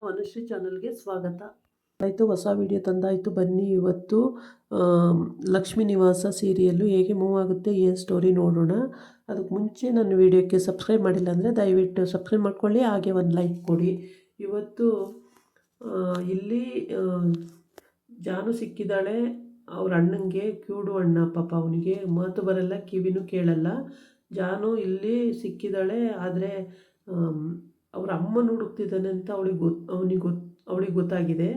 ಅನುಶ್ರೀ ಚಾನಲ್ಗೆ ಸ್ವಾಗತ. ಆಯಿತು, ಹೊಸ ವಿಡಿಯೋ ತಂದಾಯಿತು. ಬನ್ನಿ ಇವತ್ತು ಲಕ್ಷ್ಮೀ ನಿವಾಸ ಸೀರಿಯಲ್ಲು ಹೇಗೆ ಮೂವ್ ಆಗುತ್ತೆ, ಏನು ಸ್ಟೋರಿ ನೋಡೋಣ. ಅದಕ್ಕೆ ಮುಂಚೆ ನನ್ನ ವಿಡಿಯೋಕ್ಕೆ ಸಬ್ಸ್ಕ್ರೈಬ್ ಮಾಡಿಲ್ಲ ಅಂದರೆ ದಯವಿಟ್ಟು ಸಬ್ಸ್ಕ್ರೈಬ್ ಮಾಡ್ಕೊಳ್ಳಿ, ಹಾಗೆ ಒಂದು ಲೈಕ್ ಕೊಡಿ. ಇವತ್ತು ಇಲ್ಲಿ ಜಾನು ಸಿಕ್ಕಿದ್ದಾಳೆ ಅವ್ರ ಅಣ್ಣಂಗೆ. ಕ್ಯೂಡು ಅಣ್ಣ ಪಾಪ, ಅವನಿಗೆ ಮಾತು ಬರಲ್ಲ, ಕಿವಿನೂ ಕೇಳಲ್ಲ. ಜಾನು ಇಲ್ಲಿ ಸಿಕ್ಕಿದ್ದಾಳೆ. ಆದರೆ ಅವ್ರ ಅಮ್ಮನ ಹುಡುಕ್ತಿದ್ದಾನೆ ಅಂತ ಅವಳಿಗೆ ಗೊತ್ತಾಗಿದೆ.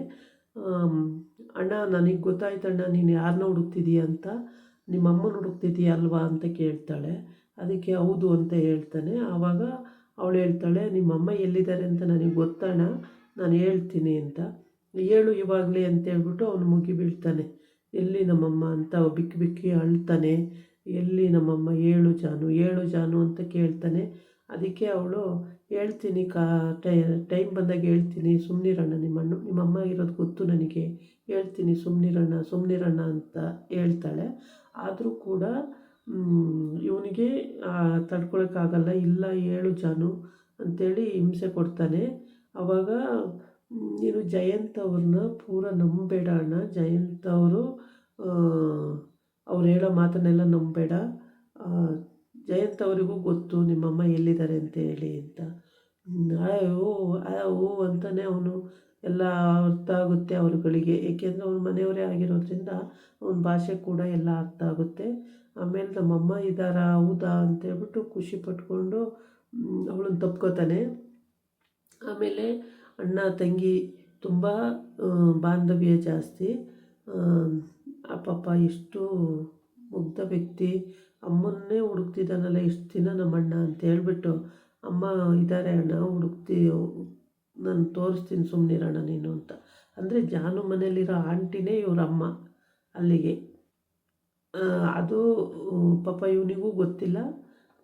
ಅಣ್ಣ, ನನಗೆ ಗೊತ್ತಾಯ್ತಣ್ಣ, ನೀನು ಯಾರನ್ನ ಹುಡುಕ್ತಿದೀಯ ಅಂತ. ನಿಮ್ಮ ಅಮ್ಮನ ಹುಡುಕ್ತಿದೀಯ ಅಲ್ವಾ ಅಂತ ಕೇಳ್ತಾಳೆ. ಅದಕ್ಕೆ ಹೌದು ಅಂತ ಹೇಳ್ತಾನೆ. ಆವಾಗ ಅವಳು ಹೇಳ್ತಾಳೆ, ನಿಮ್ಮಮ್ಮ ಎಲ್ಲಿದ್ದಾರೆ ಅಂತ ನನಗೆ ಗೊತ್ತಣ್ಣ, ನಾನು ಹೇಳ್ತೀನಿ ಅಂತ. ಹೇಳು ಇವಾಗಲೇ ಅಂತ ಹೇಳ್ಬಿಟ್ಟು ಅವನು ಮುಗಿ ಬೀಳ್ತಾನೆ. ಎಲ್ಲಿ ನಮ್ಮಮ್ಮ ಅಂತ ಬಿಕ್ಕಿ ಬಿಕ್ಕಿ ಅಳ್ತಾನೆ. ಎಲ್ಲಿ ನಮ್ಮಮ್ಮ, ಹೇಳು ಜಾನು ಅಂತ ಕೇಳ್ತಾನೆ. ಅದಕ್ಕೆ ಅವಳು ಹೇಳ್ತೀನಿ, ಟೈಮ್ ಬಂದಾಗ ಹೇಳ್ತೀನಿ, ಸುಮ್ಮನಿರಣ್ಣ, ನಿಮ್ಮಮ್ಮ ಇರೋದು ಗೊತ್ತು ನನಗೆ, ಹೇಳ್ತೀನಿ, ಸುಮ್ಮನಿರಣ್ಣ ಅಂತ ಹೇಳ್ತಾಳೆ. ಆದರೂ ಕೂಡ ಇವನಿಗೆ ತಡ್ಕೊಳಕ್ಕಾಗಲ್ಲ. ಇಲ್ಲ ಹೇಳು ಜಾನು ಅಂಥೇಳಿ ಹಿಂಸೆ ಕೊಡ್ತಾನೆ. ಆವಾಗ ನೀನು ಜಯಂತ್ ಅವ್ರನ್ನ ಪೂರ ನಂಬಬೇಡ ಅಣ್ಣ. ಜಯಂತ್ ಅವ್ರು ಹೇಳೋ ಮಾತನ್ನೆಲ್ಲ ನಂಬಬೇಡ. ಜಯಂತ್ ಅವರಿಗೂ ಗೊತ್ತು ನಿಮ್ಮಮ್ಮ ಎಲ್ಲಿದ್ದಾರೆ ಅಂತ ಹೇಳಿ ಅಂತ. ಓ ಅಂತಾನೆ ಅವನು. ಎಲ್ಲ ಅರ್ಥ ಆಗುತ್ತೆ ಅವ್ರುಗಳಿಗೆ, ಏಕೆಂದರೆ ಅವ್ನ ಮನೆಯವರೇ ಆಗಿರೋದ್ರಿಂದ ಅವನ ಭಾಷೆ ಕೂಡ ಎಲ್ಲ ಅರ್ಥ ಆಗುತ್ತೆ. ಆಮೇಲೆ ನಮ್ಮಮ್ಮ ಇದ್ದಾರಾ, ಹೌದಾ ಅಂತೇಳ್ಬಿಟ್ಟು ಖುಷಿ ಪಟ್ಕೊಂಡು ಅವಳನ್ನು ತಪ್ಕೋತಾನೆ. ಆಮೇಲೆ ಅಣ್ಣ ತಂಗಿ ತುಂಬ ಬಾಂಧವ್ಯ ಜಾಸ್ತಿ. ಆ ಪಾಪ ಎಷ್ಟು ಮುಗ್ಧ ವ್ಯಕ್ತಿ, ಅಮ್ಮನ್ನೇ ಹುಡುಕ್ತಿದ್ದಾನಲ್ಲ ಇಷ್ಟು ದಿನ ನಮ್ಮಣ್ಣ ಅಂತ ಹೇಳ್ಬಿಟ್ಟು, ಅಮ್ಮ ಇದ್ದಾರೆ ಅಣ್ಣ, ನಾನು ತೋರಿಸ್ತೀನಿ, ಸುಮ್ಮನಿರೋಣ ನೀನು ಅಂತ. ಅಂದರೆ ಜಾನು ಮನೇಲಿರೋ ಆಂಟಿನೇ ಇವರಮ್ಮ ಅಲ್ಲಿಗೆ. ಅದು ಪಾಪ ಇವನಿಗೂ ಗೊತ್ತಿಲ್ಲ.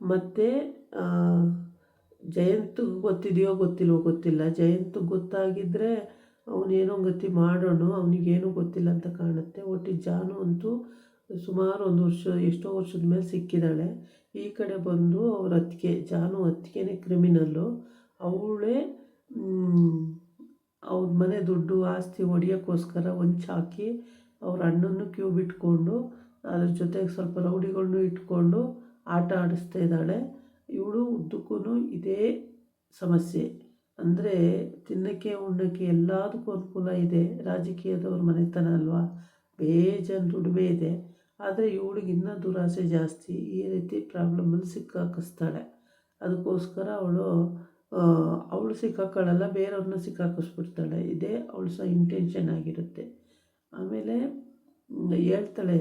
ಮತ್ತು ಜಯಂತ್ಗೆ ಗೊತ್ತಿದೆಯೋ ಗೊತ್ತಿಲ್ಲ. ಜಯಂತ್ಗೆ ಗೊತ್ತಾಗಿದ್ದರೆ ಅವನೇನೋ ಗತಿ ಮಾಡೋಣ, ಅವನಿಗೇನೂ ಗೊತ್ತಿಲ್ಲ ಅಂತ ಕಾಣುತ್ತೆ. ಒಟ್ಟಿಗೆ ಜಾನು ಅಂತೂ ಸುಮಾರು ಒಂದು ವರ್ಷ, ಎಷ್ಟೋ ವರ್ಷದ ಮೇಲೆ ಸಿಕ್ಕಿದ್ದಾಳೆ. ಈ ಕಡೆ ಬಂದು ಅವ್ರ ಅತ್ತಿಗೆ, ಜಾನು ಅತ್ತಿಗೆನೇ ಕ್ರಿಮಿನಲ್ಲು. ಅವಳೇ ಅವ್ರ ಮನೆ ದುಡ್ಡು ಆಸ್ತಿ ಹೊಡಿಯೋಕ್ಕೋಸ್ಕರ ಹೊಂಚಾಕಿ ಅವ್ರ ಅಣ್ಣನ್ನು ಕ್ಯೂ ಬಿಟ್ಕೊಂಡು ಅದ್ರ ಜೊತೆಗೆ ಸ್ವಲ್ಪ ರೌಡಿಗಳನ್ನೂ ಇಟ್ಕೊಂಡು ಆಟ ಆಡಿಸ್ತಾ ಇದ್ದಾಳೆ. ಇವಳು ಉದ್ದಕ್ಕೂ ಇದೇ ಸಮಸ್ಯೆ. ಅಂದರೆ ತಿನ್ನೋಕ್ಕೆ ಉಣ್ಣೋಕ್ಕೆ ಎಲ್ಲದಕ್ಕೂ ಅನುಕೂಲ ಇದೆ. ರಾಜಕೀಯದವ್ರ ಮನೆತನ ಅಲ್ವಾ, ಬೇಜಾನ್ ದುಡಿಮೆ ಇದೆ. ಆದರೆ ಇವಳಿಗೆ ಇನ್ನೂ ದುರಾಸೆ ಜಾಸ್ತಿ. ಈ ರೀತಿ ಪ್ರಾಬ್ಲಮಲ್ಲಿ ಸಿಕ್ಕಾಕಿಸ್ತಾಳೆ. ಅದಕ್ಕೋಸ್ಕರ ಅವಳು ಸಿಕ್ಕಾಕೊಳ್ಳಲ್ಲ, ಬೇರೆಯವ್ರನ್ನ ಸಿಕ್ಕಾಕಿಸ್ಬಿಡ್ತಾಳೆ. ಇದೇ ಅವಳು ಸಹ ಇಂಟೆನ್ಷನ್ ಆಗಿರುತ್ತೆ. ಆಮೇಲೆ ಹೇಳ್ತಾಳೆ,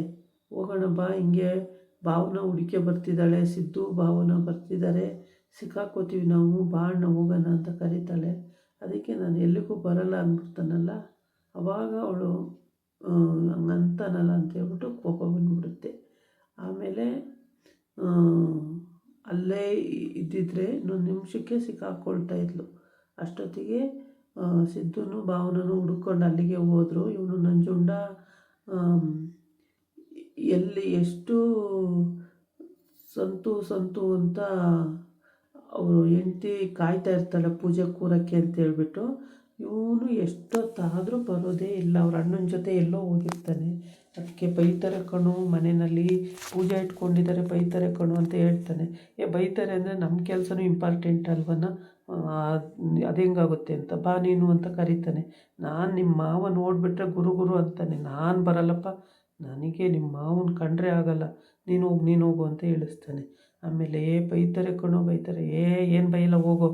ಹೋಗೋಣ ಬಾ, ಹಿಂಗೆ ಭಾವನ ಹುಡುಕೆ ಬರ್ತಿದ್ದಾಳೆ, ಸಿದ್ದು ಭಾವನ ಬರ್ತಿದ್ದಾರೆ, ಸಿಕ್ಕಾಕೋತೀವಿ ನಾವು, ಬಾ ಅಣ್ಣ ಹೋಗೋಣ ಅಂತ ಕರೀತಾಳೆ. ಅದಕ್ಕೆ ನಾನು ಎಲ್ಲಿಗೂ ಬರಲ್ಲ ಅಂದ್ಬಿಡ್ತಾನಲ್ಲ. ಆವಾಗ ಅವಳು ಹಂಗಂತಾನಲ್ಲ ಅಂತ ಹೇಳ್ಬಿಟ್ಟು ಕೋಪ ಬಂದ್ಬಿಡುತ್ತೆ. ಆಮೇಲೆ ಅಲ್ಲೇ ಇದ್ದಿದ್ರೆ ಇನ್ನೊಂದು ನಿಮಿಷಕ್ಕೆ ಸಿಕ್ಕಾಕ್ಕೊಳ್ತಾ ಇದ್ಲು. ಅಷ್ಟೊತ್ತಿಗೆ ಸಿದ್ದುನು ಭಾವನೂ ಹುಡ್ಕೊಂಡು ಅಲ್ಲಿಗೆ ಹೋದರು. ಇವನು ನಂಜುಂಡ ಎಲ್ಲಿ ಎಷ್ಟು ಸಂತು ಅಂತ ಅವರು ಹೆಂಡ್ತಿ ಕಾಯ್ತಾ ಇರ್ತಾಳೆ ಪೂಜೆ ಕೂರಕ್ಕೆ ಅಂತ ಹೇಳ್ಬಿಟ್ಟು. ಇವನು ಎಷ್ಟೊತ್ತಾದರೂ ಬರೋದೇ ಇಲ್ಲ. ಅವ್ರ ಅಣ್ಣನ ಜೊತೆ ಎಲ್ಲೋ ಹೋಗಿರ್ತಾನೆ. ಅದಕ್ಕೆ ಬೈತಾರೆ ಕಣು, ಮನೆಯಲ್ಲಿ ಪೂಜೆ ಇಟ್ಕೊಂಡಿದ್ದಾರೆ, ಬೈತಾರೆ ಕಣು ಅಂತ ಹೇಳ್ತಾನೆ. ಬೈತಾರೆ ಅಂದರೆ ನಮ್ಮ ಕೆಲಸನೂ ಇಂಪಾರ್ಟೆಂಟ್ ಅಲ್ವನ, ಅದು ಹೆಂಗಾಗುತ್ತೆ ಅಂತ. ಬಾ ನೀನು ಅಂತ ಕರೀತಾನೆ. ನಾನು ನಿಮ್ಮ ಮಾವ ನೋಡಿಬಿಟ್ರೆ ಗುರು ಅಂತಾನೆ. ನಾನು ಬರಲ್ಲಪ್ಪ, ನನಗೆ ನಿಮ್ಮ ಮಾವನ ಕಂಡ್ರೆ ಆಗಲ್ಲ, ನೀನು ಹೋಗು ಅಂತ ಹೇಳಿಸ್ತಾನೆ. ಆಮೇಲೆ ಬೈತಾರೆ ಕಣೋ, ಬೈತಾರೆ. ಏನು ಬೈಯಲ್ಲ, ಹೋಗೋ,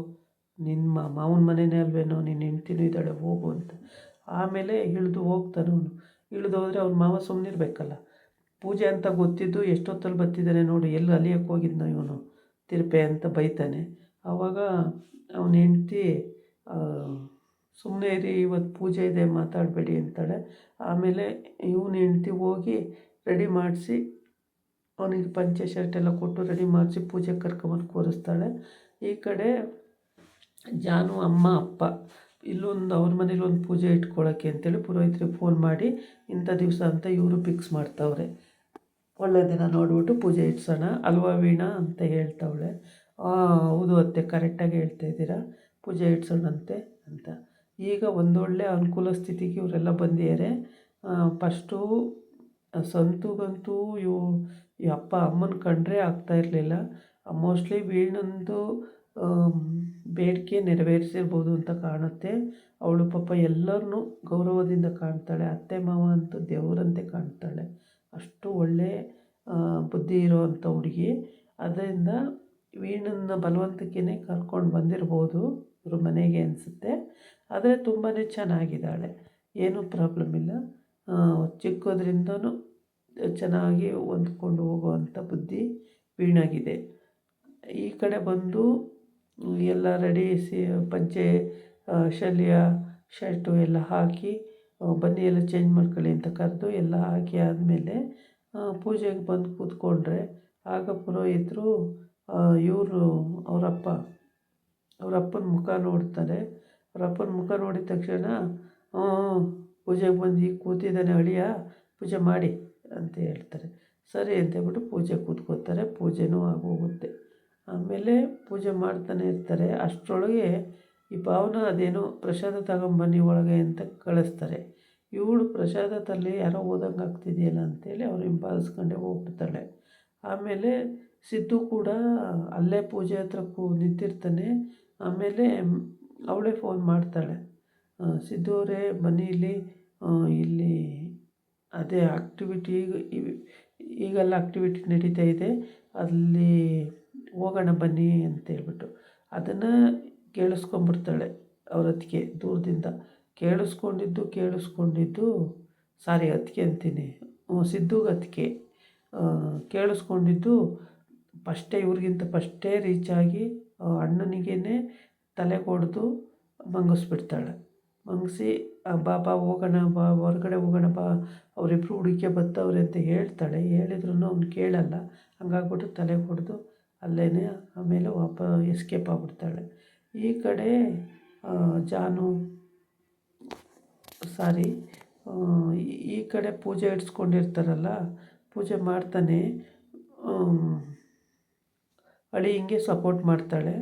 ನಿನ್ನ ಮಾವನ ಮನೆಯೇ ಅಲ್ವೇನೋ, ನಿನ್ನ ಹೆಂಡ್ತಿನೂ ಇದ್ದಾಳೆ, ಹೋಗು ಅಂತ. ಆಮೇಲೆ ಇಳಿದು ಹೋಗ್ತಾನೆ ಅವನು. ಇಳಿದು ಹೋದರೆ ಅವ್ನ ಮಾವ ಸುಮ್ಮನಿರ್ಬೇಕಲ್ಲ. ಪೂಜೆ ಅಂತ ಗೊತ್ತಿದ್ದು ಎಷ್ಟೊತ್ತಲ್ಲಿ ಬರ್ತಿದ್ದಾನೆ ನೋಡು, ಎಲ್ಲಿ ಅಲಿಯಕ್ಕೆ ಹೋಗಿದ್ನ ಇವನು ತಿರುಪೆ ಅಂತ ಬೈತಾನೆ. ಆವಾಗ ಅವನ ಹೆಂಡ್ತಿ, ಸುಮ್ಮನೆ ಇರಿ, ಇವತ್ತು ಪೂಜೆ ಇದೆ, ಮಾತಾಡಬೇಡಿ ಅಂತಾಳೆ. ಆಮೇಲೆ ಇವನ ಹೆಂಡ್ತಿ ಹೋಗಿ ರೆಡಿ ಮಾಡಿಸಿ ಅವನಿಗೆ ಪಂಚೆ ಶರ್ಟ್ ಎಲ್ಲ ಕೊಟ್ಟು ರೆಡಿ ಮಾಡಿಸಿ ಪೂಜೆಗೆ ಕರ್ಕೊಂಬಂದು ಕೂರಿಸ್ತಾಳೆ. ಈ ಕಡೆ ಜಾನು ಅಮ್ಮ ಅಪ್ಪ ಅವ್ರ ಮನೇಲಿ ಒಂದು ಪೂಜೆ ಇಟ್ಕೊಳ್ಳೋಕ್ಕೆ ಅಂತೇಳಿ ಪುರೋಹಿತರಿಗೆ ಫೋನ್ ಮಾಡಿ ಇಂಥ ದಿವಸ ಅಂತ ಇವರು ಫಿಕ್ಸ್ ಮಾಡ್ತಾವ್ರೆ. ಒಳ್ಳೆ ದಿನ ನೋಡ್ಬಿಟ್ಟು ಪೂಜೆ ಇಡ್ಸೋಣ ಅಲ್ವಾ ವೀಣಾ ಅಂತ ಹೇಳ್ತಾವಳೆ. ಹೌದು ಅತ್ತೆ, ಕರೆಕ್ಟಾಗಿ ಹೇಳ್ತಾ ಇದ್ದೀರಾ, ಪೂಜೆ ಇಡ್ಸೋಣಂತೆ ಅಂತ. ಈಗ ಒಂದೊಳ್ಳೆ ಅನುಕೂಲ ಸ್ಥಿತಿಗೆ ಇವರೆಲ್ಲ ಬಂದಿದ್ದಾರೆ. ಫಸ್ಟು ಸಂತುಗಂತೂ ಈ ಅಪ್ಪ ಅಮ್ಮನ ಕಂಡ್ರೆ ಆಗ್ತಾಯಿರಲಿಲ್ಲ. ಮೋಸ್ಟ್ಲಿ ವೀಣಂದು ಬೇಡಿಕೆ ನೆರವೇರಿಸಿರ್ಬೋದು ಅಂತ ಕಾಣುತ್ತೆ. ಅವಳು ಪಾಪ ಎಲ್ಲರನ್ನೂ ಗೌರವದಿಂದ ಕಾಣ್ತಾಳೆ. ಅತ್ತೆ ಮಾವ ಅಂತೂ ದೇವರಂತೆ ಕಾಣ್ತಾಳೆ. ಅಷ್ಟು ಒಳ್ಳೆ ಬುದ್ಧಿ ಇರೋವಂಥ ಹುಡುಗಿ. ಅದರಿಂದ ವೀಣನ್ನ ಬಲವಂತಕ್ಕೇ ಕರ್ಕೊಂಡು ಬಂದಿರ್ಬೋದು ಇವ್ರ ಮನೆಗೆ ಅನಿಸುತ್ತೆ. ಆದರೆ ತುಂಬಾ ಚೆನ್ನಾಗಿದ್ದಾಳೆ, ಏನೂ ಪ್ರಾಬ್ಲಮ್ ಇಲ್ಲ. ಚಿಕ್ಕದ್ರಿಂದನೂ ಚೆನ್ನಾಗಿ ಹೊಂದ್ಕೊಂಡು ಹೋಗುವಂಥ ಬುದ್ಧಿ ವೀಣಾಗಿದೆ. ಈ ಕಡೆ ಬಂದು ಎಲ್ಲ ರೆಡಿಸಿ ಪಂಚೆ ಶಲ್ಯ ಶರ್ಟು ಎಲ್ಲ ಹಾಕಿ ಬನ್ನಿ ಎಲ್ಲ ಚೇಂಜ್ ಮಾಡ್ಕೊಳ್ಳಿ ಅಂತ ಕರೆದು ಎಲ್ಲ ಹಾಕಿ ಆದಮೇಲೆ ಪೂಜೆಗೆ ಬಂದು ಕೂತ್ಕೊಂಡ್ರೆ ಆಗ ಪುರೋಹಿತರು ಇವರು ಅವರಪ್ಪನ ಮುಖ ನೋಡ್ತಾರೆ. ಅವರಪ್ಪನ ಮುಖ ನೋಡಿದ ತಕ್ಷಣ ಪೂಜೆಗೆ ಬಂದು ಈಗ ಕೂತಿದ್ದಾನೆ ಅಳಿಯ, ಪೂಜೆ ಮಾಡಿ ಅಂತ ಹೇಳ್ತಾರೆ. ಸರಿ ಅಂತೇಳ್ಬಿಟ್ಟು ಪೂಜೆ ಕೂತ್ಕೋತಾರೆ. ಪೂಜೆನೂ ಆಗೋಗುತ್ತೆ. ಆಮೇಲೆ ಪೂಜೆ ಮಾಡ್ತಾನೆ ಇರ್ತಾರೆ. ಅಷ್ಟರೊಳಗೆ ಈ ಭಾವನ ಅದೇನೋ ಪ್ರಸಾದ ತಗೊಂಬನ್ನಿ ಒಳಗೆ ಅಂತ ಕಳಿಸ್ತಾರೆ. ಇವಳು ಪ್ರಸಾದ ತರಲಿ, ಯಾರೋ ಓದಂಗೆ ಆಗ್ತಿದೆಯಲ್ಲ ಅಂತೇಳಿ ಅವ್ರು ಹಿಂಬಾಲಿಸ್ಕೊಂಡೇ ಹೋಗ್ಬಿಡ್ತಾಳೆ. ಆಮೇಲೆ ಸಿದ್ದು ಕೂಡ ಅಲ್ಲೇ ಪೂಜೆ ಹತ್ರ ನಿಂತಿರ್ತಾನೆ. ಆಮೇಲೆ ಅವಳೇ ಫೋನ್ ಮಾಡ್ತಾಳೆ, ಸಿದ್ದು ಅವರೇ ಬನ್ನಿ ಇಲ್ಲಿ ಅದೇ ಆ್ಯಕ್ಟಿವಿಟಿ ಈಗೆಲ್ಲ ಆ್ಯಕ್ಟಿವಿಟಿ ನಡೀತಾ ಇದೆ, ಅಲ್ಲಿ ಹೋಗೋಣ ಬನ್ನಿ ಅಂತೇಳ್ಬಿಟ್ಟು. ಅದನ್ನು ಕೇಳಿಸ್ಕೊಂಬಿಡ್ತಾಳೆ ಅವ್ರ ಅತ್ತಿಗೆ ದೂರದಿಂದ. ಕೇಳಿಸ್ಕೊಂಡಿದ್ದು ಸಾರಿ ಅತ್ತಿಗೆ ಅಂತೀನಿ, ಸಿದ್ದುಗೆ ಅತ್ತಿಗೆ ಕೇಳಿಸ್ಕೊಂಡಿದ್ದು ಇವ್ರಿಗಿಂತ ರೀಚ್ ಆಗಿ ಅಣ್ಣನಿಗೇ ತಲೆ ಕೊಡ್ದು ಮಂಗಿಸ್ಬಿಡ್ತಾಳೆ. ಮಂಗಿಸಿ ಬಾ ಹೋಗೋಣ, ಬಾ ಹೊರಗಡೆ ಹೋಗೋಣ, ಬಾ ಅವರಿಬ್ಬರು ಹುಡುಕಿ ಬರ್ತಾವ್ರೆ ಅಂತ ಹೇಳ್ತಾಳೆ. ಹೇಳಿದ್ರೂ ಅವ್ನು ಕೇಳಲ್ಲ. ಹಂಗಾಗ್ಬಿಟ್ಟು ತಲೆ ಹೊಡೆದು ಅಲ್ಲೇ ಆಮೇಲೆ ಎಸ್ಕೇಪ್ ಆಗಿಬಿಡ್ತಾಳೆ. ಈ ಕಡೆ ಈ ಕಡೆ ಪೂಜೆ ಇಡ್ಸ್ಕೊಂಡಿರ್ತಾರಲ್ಲ, ಪೂಜೆ ಮಾಡ್ತಾನೆ ಹಿಂಗೆ ಸಪೋರ್ಟ್ ಮಾಡ್ತಾಳೆ.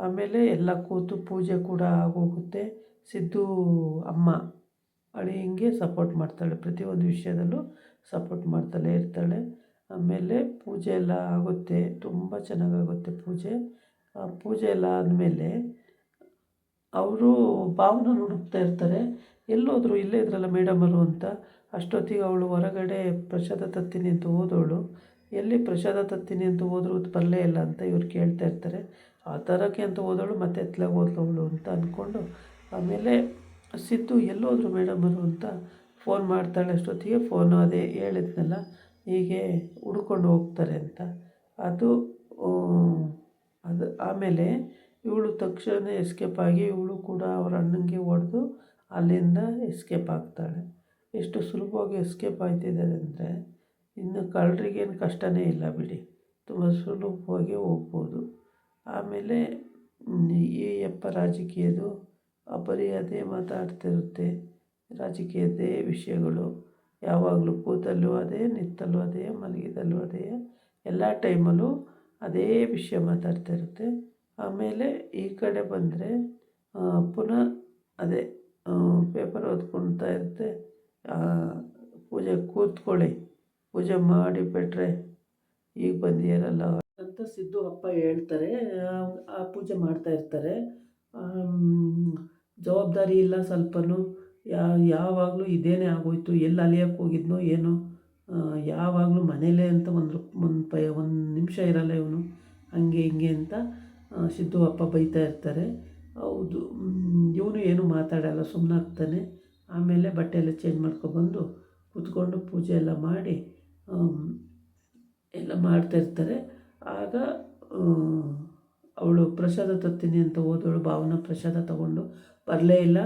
ಆಮೇಲೆ ಎಲ್ಲ ಕೂತು ಪೂಜೆ ಕೂಡ ಆಗೋಗುತ್ತೆ. ಸಿದ್ದು ಅಮ್ಮ ಹಿಂಗೆ ಸಪೋರ್ಟ್ ಮಾಡ್ತಾಳೆ, ಪ್ರತಿಯೊಂದು ವಿಷಯದಲ್ಲೂ ಸಪೋರ್ಟ್ ಮಾಡ್ತಾಳೆ ಇರ್ತಾಳೆ. ಆಮೇಲೆ ಪೂಜೆ ಎಲ್ಲ ಆಗುತ್ತೆ, ತುಂಬ ಚೆನ್ನಾಗಾಗುತ್ತೆ ಪೂಜೆ. ಪೂಜೆ ಎಲ್ಲ ಆದಮೇಲೆ ಅವರು ಭಾವನ ಹುಡುಕ್ತಾ ಇರ್ತಾರೆ. ಎಲ್ಲೋದ್ರು, ಇಲ್ಲೇ ಇದ್ರಲ್ಲ ಮೇಡಮರು ಅಂತ. ಅಷ್ಟೊತ್ತಿಗೆ ಅವಳು ಹೊರಗಡೆ ಪ್ರಸಾದ ತತ್ತೀನಿ ಅಂತ ಹೋದವಳು ಎಲ್ಲಿ ಪ್ರಸಾದ ತತ್ತೀನಿ ಅಂತ ಹೋದ್ರು ಬರಲೇ ಇಲ್ಲ ಅಂತ ಇವ್ರು ಕೇಳ್ತಾ ಇರ್ತಾರೆ. ಆ ಥರಕ್ಕೆ ಅಂತ ಹೋದವಳು ಮತ್ತೆ ಎತ್ಲಾಗ ಹೋದವಳು ಅಂತ ಅಂದ್ಕೊಂಡು ಆಮೇಲೆ ಸಿದ್ದು ಎಲ್ಲೋದ್ರು ಮೇಡಮರು ಅಂತ ಫೋನ್ ಮಾಡ್ತಾಳೆ. ಅಷ್ಟೊತ್ತಿಗೆ ಫೋನು ಅದೇ ಹೇಳಿದ್ನಲ್ಲ, ಹೀಗೆ ಹುಡ್ಕೊಂಡು ಹೋಗ್ತಾರೆ ಅಂತ. ಅದು ಆಮೇಲೆ ಇವಳು ತಕ್ಷಣ ಎಸ್ಕೇಪ್ ಆಗಿ ಇವಳು ಕೂಡ ಅವರ ಅಣ್ಣನಿಗೆ ಹೊಡೆದು ಅಲ್ಲಿಂದ ಎಸ್ಕೇಪ್ ಆಗ್ತಾಳೆ. ಎಷ್ಟು ಸುಲಭವಾಗಿ ಎಸ್ಕೇಪ್ ಆಗ್ತಿದ್ದಾರೆ ಅಂದರೆ ಇನ್ನು ಕಳ್ಳರಿಗೇನು ಕಷ್ಟವೇ ಇಲ್ಲ ಬಿಡಿ, ತುಂಬ ಸುಲಭವಾಗಿ ಹೋಗ್ಬೋದು. ಆಮೇಲೆ ಈ ರಾಜಕೀಯದು ಬರೀ ಅದೇ ಮಾತಾಡ್ತಿರುತ್ತೆ, ರಾಜಕೀಯದೇ ವಿಷಯಗಳು. ಯಾವಾಗಲೂ ಕೂತಲ್ಲೂ ಅದೇ, ನಿಂತಲ್ಲೂ ಅದೇ, ಮಲಗಿದಲ್ಲೂ ಅದೇ, ಎಲ್ಲ ಟೈಮಲ್ಲೂ ಅದೇ ವಿಷಯ ಮಾತಾಡ್ತಾ ಇರುತ್ತೆ. ಆಮೇಲೆ ಈ ಕಡೆ ಬಂದರೆ ಪುನಃ ಅದೇ ಪೇಪರ್ ಓದ್ಕೊಳ್ತಾ ಇರುತ್ತೆ. ಪೂಜೆ ಕೂತ್ಕೊಳ್ಳಿ, ಪೂಜೆ ಮಾಡಿ ಬಿಟ್ರೆ ಈಗ ಬಂದಿರಲ್ಲ ಅಂತ ಸಿದ್ದು ಅಪ್ಪ ಹೇಳ್ತಾರೆ. ಆ ಪೂಜೆ ಮಾಡ್ತಾ ಇರ್ತಾರೆ. ಜವಾಬ್ದಾರಿ ಇಲ್ಲ ಸ್ವಲ್ಪನೂ. ಯಾವಾಗಲೂ ಇದೇನೇ ಆಗೋಯ್ತು, ಎಲ್ಲಿ ಅಲಿಯೋಕ್ಕೆ ಹೋಗಿದ್ನೋ ಏನೋ, ಯಾವಾಗಲೂ ಮನೇಲೇ ಅಂತ ಒಂದು ನಿಮಿಷ ಇರಲ್ಲ ಇವನು, ಹಂಗೆ ಹಿಂಗೆ ಅಂತ ಸಿದ್ದು ಅಪ್ಪ ಬೈತಾ ಇರ್ತಾರೆ. ಹೌದು, ಇವನು ಏನೂ ಮಾತಾಡಲ್ಲ, ಸುಮ್ಮನಾಗ್ತಾನೆ. ಆಮೇಲೆ ಬಟ್ಟೆ ಎಲ್ಲ ಚೇಂಜ್ ಮಾಡ್ಕೊಬಂದು ಕೂತ್ಕೊಂಡು ಪೂಜೆ ಎಲ್ಲ ಮಾಡಿ ಎಲ್ಲ ಮಾಡ್ತಾಯಿರ್ತಾರೆ. ಆಗ ಅವಳು ಪ್ರಸಾದ ತತ್ತೀನಿ ಅಂತ ಹೋದವಳು ಭಾವನ ಪ್ರಸಾದ ತಗೊಂಡು ಬರಲೇ ಇಲ್ಲ.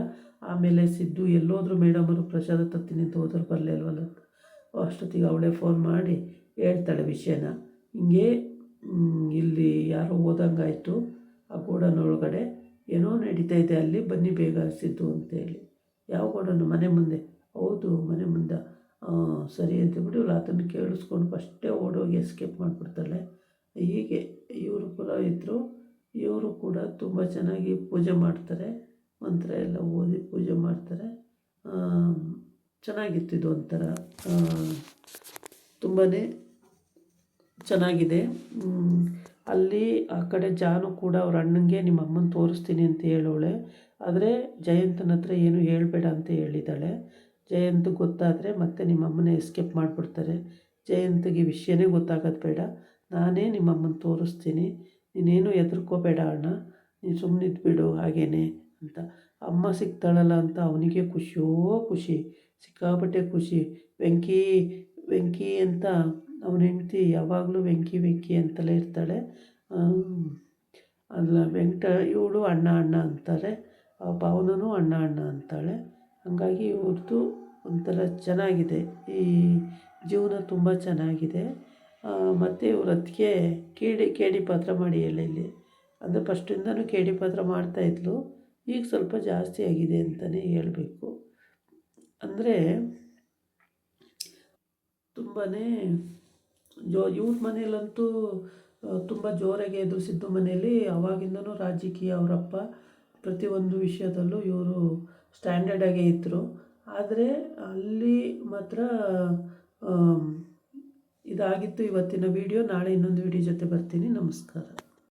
ಆಮೇಲೆ ಸಿದ್ದು ಎಲ್ಲೋದ್ರು ಮೇಡಮರು ಪ್ರಸಾದ ತತ್ತೀನಿ ಅಂತ ಹೋದ್ರು ಬರಲೇ ಇಲ್ವಲ್ಲ. ಅಷ್ಟೊತ್ತಿಗೆ ಅವಳೇ ಫೋನ್ ಮಾಡಿ ಹೇಳ್ತಾಳೆ ವಿಷಯನ. ಹಿಂಗೆ ಇಲ್ಲಿ ಯಾರೋ ಓದಂಗಾಯಿತು, ಆ ಗೋಡನ್ ಒಳಗಡೆ ಏನೋ ನಡೀತಾ ಇದೆ, ಅಲ್ಲಿ ಬನ್ನಿ ಬೇಗ ಸಿದ್ದು ಅಂತೇಳಿ. ಯಾವ ಗೋಡನು? ಮನೆ ಮುಂದೆ. ಹೌದು, ಮನೆ ಮುಂದೆ. ಸರಿ ಅಂತೇಳ್ಬಿಟ್ಟು ಇವಳು ಅದನ್ನು ಕೇಳಿಸ್ಕೊಂಡು ಫಸ್ಟೇ ಓಡೋಗಿ ಎಸ್ಕೇಪ್ ಮಾಡಿಬಿಡ್ತಾಳೆ. ಹೀಗೆ ಇವರು ಪುರೋಹಿತರು, ಇವರು ಕೂಡ ತುಂಬ ಚೆನ್ನಾಗಿ ಪೂಜೆ ಮಾಡ್ತಾರೆ. ಮಂತ್ರ ಎಲ್ಲ ಓದಿ ಪೂಜೆ ಮಾಡ್ತಾರೆ. ಚೆನ್ನಾಗಿತ್ತು ಇದು ಒಂಥರ ತುಂಬಾ ಚೆನ್ನಾಗಿದೆ. ಅಲ್ಲಿ ಆ ಕಡೆ ಜಾನು ಕೂಡ ಅವ್ರ ಅಣ್ಣಂಗೆ ನಿಮ್ಮ ಅಮ್ಮನ ತೋರಿಸ್ತೀನಿ ಅಂತ ಹೇಳೋಳೆ. ಆದರೆ ಜಯಂತನ ಹತ್ರ ಏನು ಹೇಳಬೇಡ ಅಂತ ಹೇಳಿದ್ದಾಳೆ. ಜಯಂತ್ ಗೊತ್ತಾದರೆ ಮತ್ತೆ ನಿಮ್ಮ ಅಮ್ಮನ ಎಸ್ಕೇಪ್ ಮಾಡಿಬಿಡ್ತಾರೆ. ಜಯಂತ್ಗೆ ವಿಷಯನೇ ಗೊತ್ತಾಗೋದು ಬೇಡ, ನಾನೇ ನಿಮ್ಮ ಅಮ್ಮನ ತೋರಿಸ್ತೀನಿ, ನೀನೇನು ಹೆದರ್ಕೋಬೇಡ ಅಣ್ಣ, ನೀನು ಸುಮ್ಮನಿದ್ಬಿಡು ಹಾಗೇನೆ ಅಂತ. ಅಮ್ಮ ಸಿಗ್ತಾಳಲ್ಲ ಅಂತ ಅವನಿಗೆ ಖುಷಿಯೋ ಖುಷಿ, ಸಿಕ್ಕಾಪಟ್ಟೆ ಖುಷಿ. ವೆಂಕಿ ವೆಂಕಿ ಅಂತ ಅವನ ಹೆಂಡ್ತಿ ಯಾವಾಗಲೂ ವೆಂಕಿ ವೆಂಕಿ ಅಂತಲೇ ಇರ್ತಾಳೆ. ಅಲ್ಲ ಇವಳು ಅಣ್ಣ ಅಣ್ಣ ಅಂತಾರೆ, ಭಾವನೂ ಅಣ್ಣ ಅಣ್ಣ ಅಂತಾಳೆ. ಹಾಗಾಗಿ ಇವ್ರದ್ದು ಒಂಥರ ಚೆನ್ನಾಗಿದೆ, ಈ ಜೀವನ ತುಂಬ ಚೆನ್ನಾಗಿದೆ. ಮತ್ತು ಇವ್ರ ಅದಕ್ಕೆ ಕೇಡಿ ಪಾತ್ರ ಮಾಡಿ ಇಲ್ಲಿ ಅಂದರೆ ಫಸ್ಟಿಂದನೂ ಕೇಡಿ ಪಾತ್ರ ಮಾಡ್ತಾಯಿದ್ಲು, ಈಗ ಸ್ವಲ್ಪ ಜಾಸ್ತಿ ಆಗಿದೆ ಅಂತಲೇ ಹೇಳಬೇಕು. ಅಂದರೆ ತುಂಬಾ ಇವ್ರ ಮನೇಲಂತೂ ತುಂಬ ಜೋರಾಗಿ ಎದುರಿಸಿದ್ದು ಮನೆಯಲ್ಲಿ ಆವಾಗಿಂದನೂ ರಾಜಕೀಯ. ಅವರಪ್ಪ ಪ್ರತಿಯೊಂದು ವಿಷಯದಲ್ಲೂ ಇವರು ಸ್ಟ್ಯಾಂಡರ್ಡಾಗೇ ಇದ್ದರು. ಆದರೆ ಅಲ್ಲಿ ಮಾತ್ರ ಇದಾಗಿತ್ತು ಇವತ್ತಿನ ವಿಡಿಯೋ. ನಾಳೆ ಇನ್ನೊಂದು ವಿಡಿಯೋ ಜೊತೆ ಬರ್ತೀನಿ. ನಮಸ್ಕಾರ.